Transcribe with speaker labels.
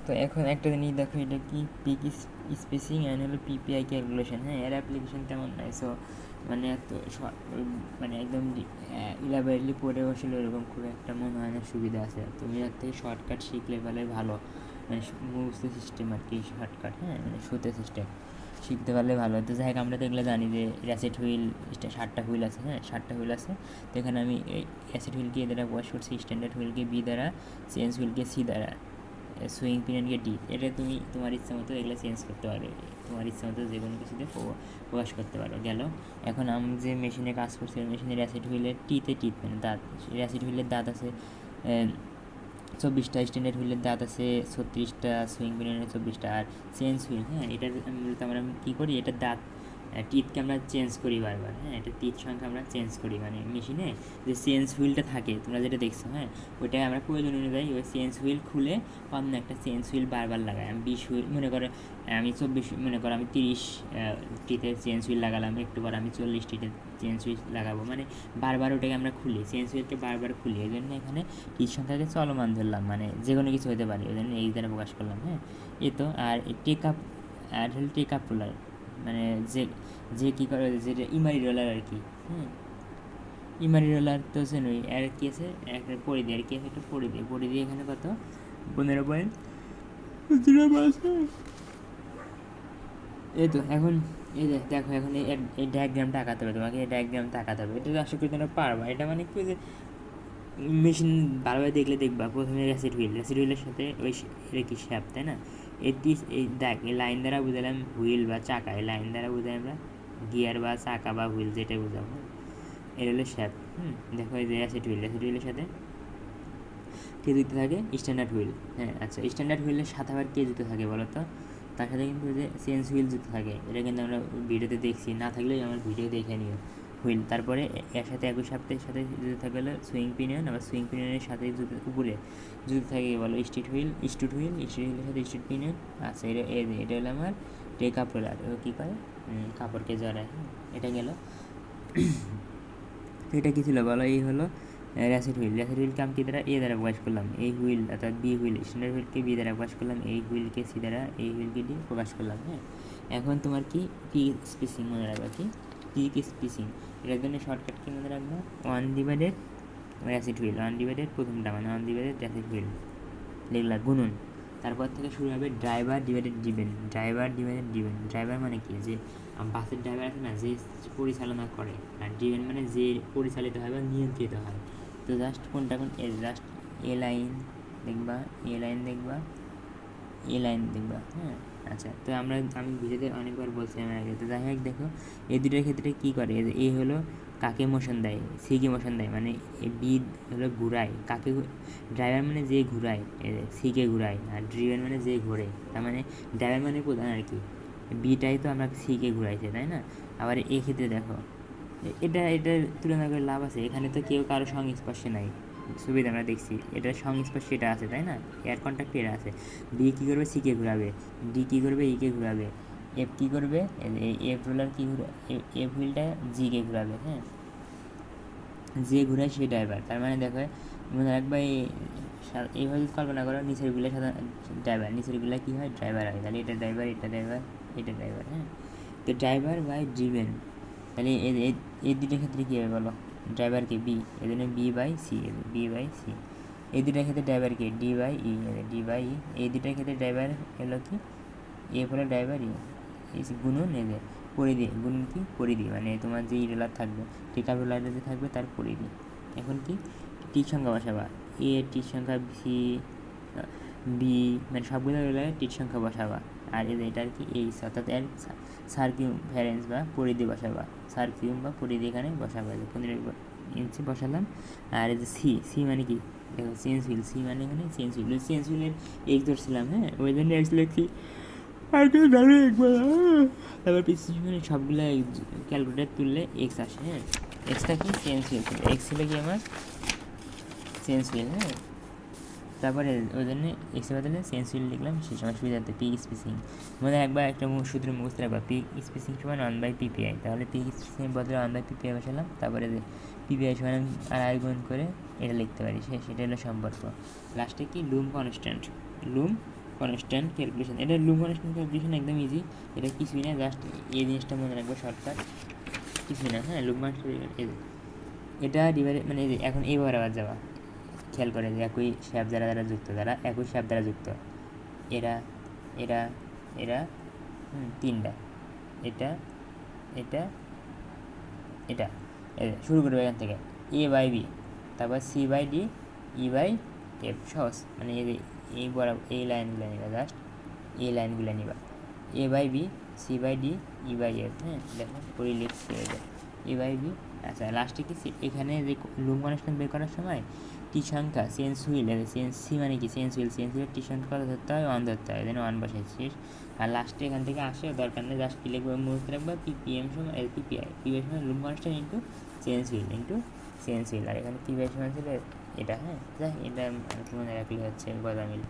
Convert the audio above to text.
Speaker 1: তো এখন একটা জিনিস দেখো, এটা কি পিক স্পেসিং অ্যান্ড হলো পিপিআই ক্যালকুলেশন। হ্যাঁ, এর অ্যাপ্লিকেশন তেমন নাই। সো মানে এত মানে একদম ইলাবোরেটলি পড়ে বসলে এরকম খুব একটা মনে হয় না সুবিধা আছে। তুমি এর থেকে শর্টকাট শিখলে পারলে ভালো, মানে মুভসে সিস্টেম আর কি, শর্টকাট। হ্যাঁ, মানে সুতে সিস্টেম শিখতে পারলে ভালো। তো যাই হোক, আমরা তো এগুলো জানি যে র্যাসেট হুইল 7টা হুইল আছে। হ্যাঁ, 7টা হুইল আছে। তো এখানে আমি এই র্যাসেট হুইলকে এ দ্বারা প্রকাশ করছি, স্ট্যান্ডার্ড হুইলকে বি দ্বারা, চেঞ্জ হুইলকে সি দ্বারা, সুইং পিনিয়নকে ডি। এটা তুমি তোমার ইচ্ছা মতো এগুলো চেঞ্জ করতে পারো, তোমার ইচ্ছা মতো যে কোনো কিছুতে প্রকাশ করতে পারো। গেল, এখন আমি যে মেশিনে কাজ করছি, ওই মেশিনের র্যাসেট হুইলের টিতে মানে দাঁত, র্যাসেট হুইলের দাঁত আছে 24টা, স্ট্যান্ডার্ড হুইলের দাঁত আছে 36টা, সুইং পিনিয়নের 24টা। আর চেঞ্জ হুইল, হ্যাঁ, এটার মূলত আমরা কী করি, এটার দাঁত টিথকে আমরা চেঞ্জ করি বারবার। হ্যাঁ, এটা টিথ সংখ্যা আমরা চেঞ্জ করি, মানে মেশিনে যে চেঞ্জ হুইলটা থাকে তোমরা যেটা দেখছো, হ্যাঁ, ওইটাই আমরা প্রয়োজন অনুযায়ী ওই চেঞ্জ হুইল খুলে অন্য একটা চেঞ্জ হুইল বারবার লাগাই। আমি 20 হুইল মনে করো, আমি 24 মনে করো, আমি 30 টিতে চেঞ্জ হুইল লাগালাম, একটু পর আমি 40 টিতে চেঞ্জ হুইল লাগাবো, মানে বারবার ওটাকে আমরা খুলি, চেঞ্জ হুইলকে বারবার খুলি। এই জন্য এখানে টিথ সংখ্যাকে চলমান ধরলাম, মানে যে কোনো কিছু হতে পারে, ওই জন্য এই দ্বারা প্রকাশ করলাম। হ্যাঁ, এ তো। আর টেক আপ, আর হল টেক আপ রোলার, মানে যে যে কী করে, যেটা ইমারি রোলার আর কি। হ্যাঁ, ইমারি রোলার তো চেনই। আর কি আছে, একটা পরিধি, আর কি আছে, একটা পরিধি এখানে কত, 15.0 এই তো। এখন এই যে দেখো, এখন এই ডায়াগ্রামটা আঁকাতে হবে তোমাকে, এই ডায়াগ্রামটা আঁকাতে হবে। এটা আশা করি তোমরা পারবা। এটা মানে কি যে মেশিন ভালোভাবে দেখলে দেখবা, প্রথমে র্যাসিড হুইলের সাথে ওই এটা কি শ্যাপ, তাই না? এই দেখ, এই লাইন দ্বারা বুঝালাম হুইল বা চাকা, এই লাইন দ্বারা বুঝাই আমরা গিয়ার বা চাকা বা হুইল, যেটাই বুঝাবো। এটা হলো শ্যাপ। দেখো এই যে র্যাসিড হুইলের সাথে কে যুক্ত থাকে, স্ট্যান্ডার্ড হুইল। হ্যাঁ, আচ্ছা, স্ট্যান্ডার্ড হুইলের সাথে আবার কে যুক্ত থাকে বলো তো? তার সাথে কিন্তু যে চেঞ্জ হুইল যুক্ত থাকে, এটা কিন্তু আমরা ভিডিওতে দেখছি, না থাকলেও আমার ভিডিও দেখে নিও। হুইল, তারপরে এর সাথে একই সপ্তাহের সাথে যুক্ত থাকে হলো সুইং পিনিয়ন, আবার সুইং পিনিয়নের সাথে উপরে যুক্ত থাকে বলো স্ট্রিট হুইলের সাথে স্ট্রিট পিনিয়ন। আচ্ছা, এটা হলো আমার টেক আপ রোলার। ও কী করে, কাপড়কে জড়ায়। এটা গেল। তো এটা কী ছিল বলো, এই হলো র্যাসেট হুইলকে আমি কী দ্বারা, এ দ্বারা প্রকাশ করলাম। এই হুইল অর্থাৎ বি হুইল, স্ট্যান্ডার্ড হুইলকে বি দ্বারা প্রকাশ করলাম, এই হুইলকে সি দ্বারা, এই হুইলকে ডি প্রকাশ করলাম। হ্যাঁ, এখন তোমার কি পিক স্পেসিং মনে রাখবা, কি পিক স্পেসিং, এটার জন্য শর্টকাট কি মনে রাখবো, 1/, র্যাসেট হুইল 1/, প্রথমটা মানে 1/, র্যাসেট হুইল লিখলা গুণন। তারপর থেকে শুরু হবে ড্রাইভার ডিভাইডেড ডিভেন। ড্রাইভার মানে কি, যে বাসের ড্রাইভার আছে না, যে পরিচালনা করে, আর ডিভেন মানে যে পরিচালিত হয় বা নিয়ন্ত্রিত হয়। তো জাস্ট কোনটা কোন, জাস্ট এ লাইন দেখবা, এ লাইন দেখবা, এ লাইন দেখবা। হ্যাঁ, আচ্ছা, তো আমি ভিডিওতে অনেকবার বলছিলাম আগে। তো যাই হোক, দেখো এই দুটোর ক্ষেত্রে কী করে, এ হলো কাকে মোশন দেয়, সিকে মোশন দেয়, মানে বি হলো ঘুরায়, কাকে ড্রাইভার মানে যে ঘুরায়, সিকে ঘুরায়, আর ড্রিভেন মানে যে ঘোরে। তার মানে ড্রাইভার মানে প্রধান আর কি, বিটাই তো আমরা সিকে ঘুরাইছে, তাই না? আবার এক্ষেত্রে দেখো, এটার তুলনা করে লাভ আছে, এখানে তো কেউ কারো সংস্পর্শে নাই, সুবিধা আমরা দেখছি, এটার সংস্পর্শে এটা আছে, তাই না? এয়ার কন্ট্যাক্ট এটা আছে। বি কী করবে, সিকে ঘুরাবে, ডি কী করবে, ইকে ঘুরাবে, এফ কী করবে, এফ রোলার কী এফ হুইলটা জিকে ঘুরাবে। হ্যাঁ, যে ঘুরায় সেই ড্রাইভার। তার মানে দেখো, মনে রাখবা, এইভাবে যদি কল্পনা করো, নিচের গুলা সাধারণ ড্রাইভার, নিচের গুলা কী হয়, ড্রাইভার হয়। তাহলে এটা ড্রাইভার, এটা ড্রাইভার, এটা ড্রাইভার। হ্যাঁ, তো ড্রাইভার বাই ড্রিভেন, তাহলে এই দুটোর ক্ষেত্রে কী হবে বলো, ড্রাইভারকে বি, এই জন্য বি/সি, বি/সি। এই দুটার ক্ষেত্রে ড্রাইভারকে ডি/ই। এই দুটার ক্ষেত্রে ড্রাইভার হলো কি, এফ হলো ড্রাইভার, এই গুণন এদের পরিধি, গুণন কি পরিধি, মানে তোমার যে রোলার থাকবে, টেকআপ রোলারে যে থাকবে তার পরিধি। এখন কি টির সংখ্যা বসাবা, এ টির সংখ্যা, সি বি, মানে সবগুলো রোলারে টির সংখ্যা বসাবা। আর এটা আর কি এইচ, অর্থাৎ এর সার্কিউমফারেন্স বা পরিধি বসাবা, সার্কিউম বা পরিধি এখানে বসাবা, যে 15 ইঞ্চি বসালাম। আর এই যে সি মানে কি, দেখো চেঞ্জ হুইল, সি মানে এখানে চেঞ্জ হুইলের এক্স ধরছিলাম। হ্যাঁ, ওই জন্য এক্স লিখছি। আর কেউ জানো একবার, তারপর পিছনে সবগুলো ক্যালকুলেটার তুললে এক্স আসে। হ্যাঁ, এক্সটা কি, চেঞ্জ হুইল ছিল, এক্স ছিল কি আমার চেঞ্জ হুইল। হ্যাঁ, তারপরে ওই জন্য এক্সের বদলে চেঞ্জ হুইল লিখলাম, সেই সময় সুবিধার্থে পিক স্পেসিং। মনে একবার একটা সূত্র মুখস্থ রাখবা, পিক স্পেসিং সমান 1/PPI। তাহলে পিক স্পেসিংয়ের বদলে 1/PPI বসালাম, তারপরে পিপিআই সমান আর গুণ করে এটা লিখতে পারি, সেটা হলো সম্পর্ক। লাস্টে কি, লুম কনস্ট্যান্ট, লুম কনস্ট্যান্ট ক্যালকুলেশন, এটা লুপ কনস্ট্যান্ট ক্যালকুলেশন একদম ইজি, এটা কিছুই না, জাস্ট এই জিনিসটা মনে রাখবো শর্টকাট, কিছুই না। হ্যাঁ, লুপ কনস্ট্যান্ট এটা ডিভাইড মানে এখন এইবার আবার যাওয়া, খেয়াল করে যে একই শ্যাপ দ্বারা যুক্ত, যারা একই শ্যাপ দ্বারা যুক্ত, এরা এরা এরা তিনটা, এটা এটা এটা, শুরু করবে এখান থেকে এ বাই বি, তারপর C by D, E by F, সহজ মানে এই বরাবর এই লাইনগুলো নিবা, জাস্ট এই লাইনগুলো নিবা, A by B, C by D, E by F. হ্যাঁ, দেখো করে লিখছি এটা এ বাই বি। আচ্ছা, লাস্টে কি এখানে যে লুপ কনস্ট্যান্ট বের করার সময় টি সংখ্যা চেঞ্জ হুইল, চেঞ্জ সি মানে কি চেঞ্জ হুইলের টি সংখ্যা ধরতে হয়, ওয়ান ধরতে হয়, যেন ওয়ান বসাইছিস। আর লাস্টে এখান থেকে আসে দরকার নেই, জাস্ট কি লিখবে মুহূর্তে রাখবা, পিপিএম সময় পিপিআই, পিপিআই সময় loop constant into change wheel, আর এখানে পিপিআই সময় ছিল এটা। হ্যাঁ, যাই এটা মনে রাখলে হচ্ছে গদা মিল।